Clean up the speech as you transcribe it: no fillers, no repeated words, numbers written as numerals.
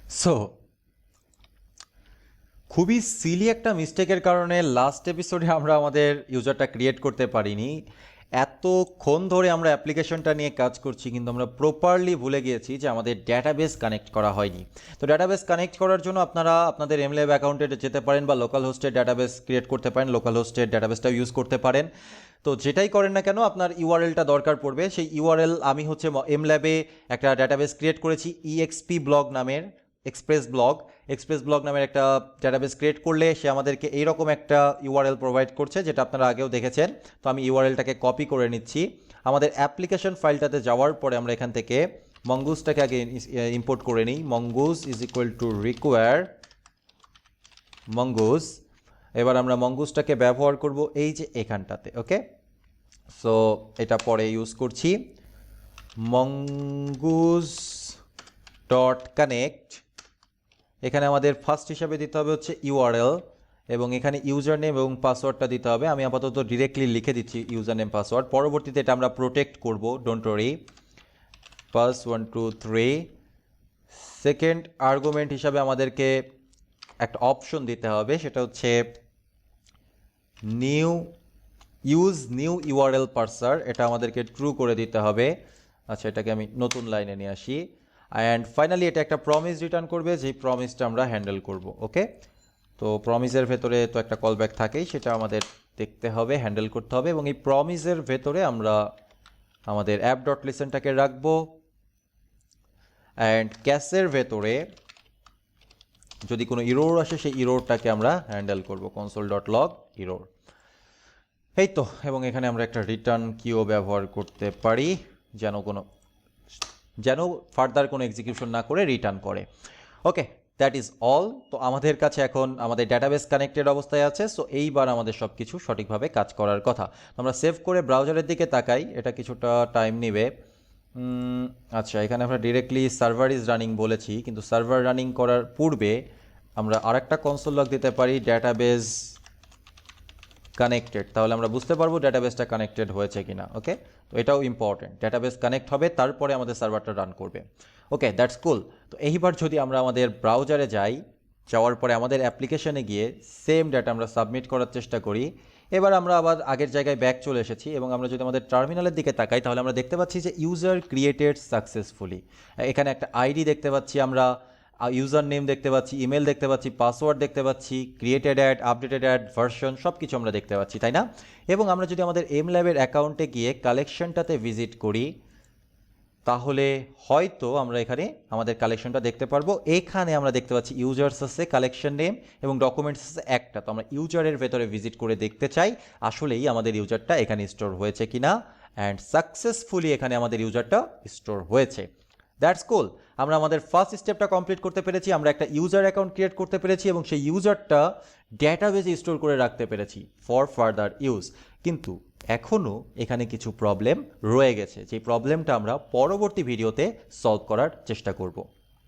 So খুবই Seely একটা মিস্টেকের কারণে লাস্ট এপিসোডে আমরা আমাদের ইউজারটা ক্রিয়েট করতে পারিনি। এতক্ষণ ধরে আমরা অ্যাপ্লিকেশনটা নিয়ে কাজ করছি, কিন্তু আমরা প্রপারলি ভুলে গিয়েছি যে আমাদের ডেটাবেস কানেক্ট করা হয়নি। তো ডেটাবেস কানেক্ট করার জন্য আপনারা আপনাদের এমল্যাব অ্যাকাউন্টে যেতে পারেন বা লোকাল হোস্টের ডেটাবেস ক্রিয়েট করতে পারেন, লোকাল হোস্টের ডেটাবেসটাও ইউজ করতে পারেন। তো যেটাই করেন না কেন আপনার ইউআরএলটা দরকার পড়বে। সেই ইউআরএল আমি হচ্ছে এমল্যাবে একটা ডেটাবেস ক্রিয়েট করেছি ইএক্সপি ব্লগ নামের, এক্সপ্রেস ব্লগ নামের একটা ডেটাবেস ক্রিয়েট করলে সে আমাদেরকে এইরকম একটা ইউআরএল প্রোভাইড করছে, যেটা আপনারা আগেও দেখেছেন। তো আমি ইউআরএলটাকে কপি করে নিচ্ছি। আমাদের অ্যাপ্লিকেশন ফাইলটাতে যাওয়ার পরে আমরা এখান থেকে মঙ্গুসটাকে আগে ইম্পোর্ট করে নিই। Mongoose is equal to require mongoose. এবার আমরা মঙ্গুসটাকে ব্যবহার করব এই যে এখানটাতে। ওকে, সো এটা পরে ইউজ করছি। মঙ্গুস ডট কানেক্ট, এখানে আমাদের ফার্স্ট হিসাবে দিতে হবে হচ্ছে ইউআরএল, এবং এখানে ইউজার নেম এবং পাসওয়ার্ডটা দিতে হবে। আমি আপাতত ডিরেক্টলি লিখে দিচ্ছি ইউজার নেম পাসওয়ার্ড, পরবর্তীতে এটা আমরা প্রোটেক্ট করব, don't worry. Pass 1 2 3। Second argument হিসাবে আমাদেরকে একটা অপশন দিতে হবে, সেটা হচ্ছে নিউ ইউআরএল পার্সার। এটা আমাদেরকে ট্রু করে দিতে হবে। আচ্ছা, এটাকে আমি নতুন লাইনে নিয়ে আসি। অ্যান্ড ফাইনালি এটা একটা প্রমিস রিটার্ন করবে, যেই প্রমিসটা আমরা হ্যান্ডেল করব। ওকে, তো প্রমিসের ভেতরে তো একটা কলব্যাক থাকেই, সেটা আমাদের দেখতে হবে, হ্যান্ডেল করতে হবে। এবং এই প্রমিসের ভেতরে আমরা আমাদের অ্যাপ ডট লিসেনটাকে রাখবো। অ্যান্ড ক্যাশের ভেতরে যদি কোনো ইরোর আসে সেই ইরোরটাকে আমরা হ্যান্ডেল করব, কনসোল ডট লগ ইরোর। এই তো, এবং এখানে আমরা একটা রিটার্ন কিও ব্যবহার করতে পারি, যেন ফার্দার কোনো এক্সিকিউশন না করে রিটার্ন করে। ওকে, দ্যাট ইজ অল। তো আমাদের কাছে এখন আমাদের ডেটাবেস কানেক্টেড অবস্থায় আছে। সো এইবার আমাদের সব কিছু সঠিকভাবে কাজ করার কথা। আমরা সেভ করে ব্রাউজারের দিকে তাকাই, এটা কিছুটা টাইম নেবে। আচ্ছা, এখানে আমরা ডিরেক্টলি সার্ভার ইজ রানিং বলেছি, কিন্তু সার্ভার রানিং করার পূর্বে আমরা আরেকটা কনসোল লগ দিতে পারি, ডেটাবেস কানেক্টেড। তাহলে আমরা বুঝতে পারবো ডেটাবেসটা কানেক্টেড হয়েছে কিনা। ওকে, তো এটাও ইম্পর্টেন্ট, ডেটাবেস কানেক্ট হবে তারপরে আমাদের সার্ভারটা রান করবে। ওকে, দ্যাটস কুল। তো এইবার যদি আমরা আমাদের ব্রাউজারে যাওয়ার পরে আমাদের অ্যাপ্লিকেশনে গিয়ে সেম ডেটা আমরা সাবমিট করার চেষ্টা করি। এবার আমরা আবার আগের জায়গায় ব্যাক চলে এসেছি, এবং আমরা যদি আমাদের টার্মিনালের দিকে তাকাই তাহলে আমরা দেখতে পাচ্ছি যে ইউজার ক্রিয়েটেড সাকসেসফুলি। এখানে একটা আইডি দেখতে পাচ্ছি, আমরা ইউজার নেম দেখতে পাচ্ছি, ইমেল দেখতে পাচ্ছি, পাসওয়ার্ড দেখতে পাচ্ছি, created at, updated at, version সব কিছু আমরা দেখতে পাচ্ছি, তাই না? এবং আমরা যদি আমাদের এমল্যাবের অ্যাকাউন্টে গিয়ে কালেকশনটাতে ভিজিট করি তাহলে হয়তো আমরা এখানে আমাদের কালেকশনটা দেখতে পারবো। এখানে আমরা দেখতে পাচ্ছি ইউজার্স আছে, কালেকশন নেম এবং ডকুমেন্টস আছে একটা। তো আমরা ইউজারের ভেতরে ভিজিট করে দেখতে চাই আসলেই আমাদের ইউজারটা এখানে স্টোর হয়েছে কিনা। অ্যান্ড সাকসেসফুলি এখানে আমাদের ইউজারটা স্টোর হয়েছে। দ্যাটস কুল। আমরা আমাদের ফার্স্ট স্টেপটা কমপ্লিট করতে পেরেছি, আমরা একটা ইউজার অ্যাকাউন্ট ক্রিয়েট করতে পেরেছি এবং সেই ইউজারটা ডেটাবেসে স্টোর করে রাখতে পেরেছি ফর ফার্দার ইউজ। কিন্তু এখনও এখানে কিছু প্রবলেম রয়ে গেছে, যে প্রবলেমটা আমরা পরবর্তী ভিডিওতে সলভ করার চেষ্টা করব।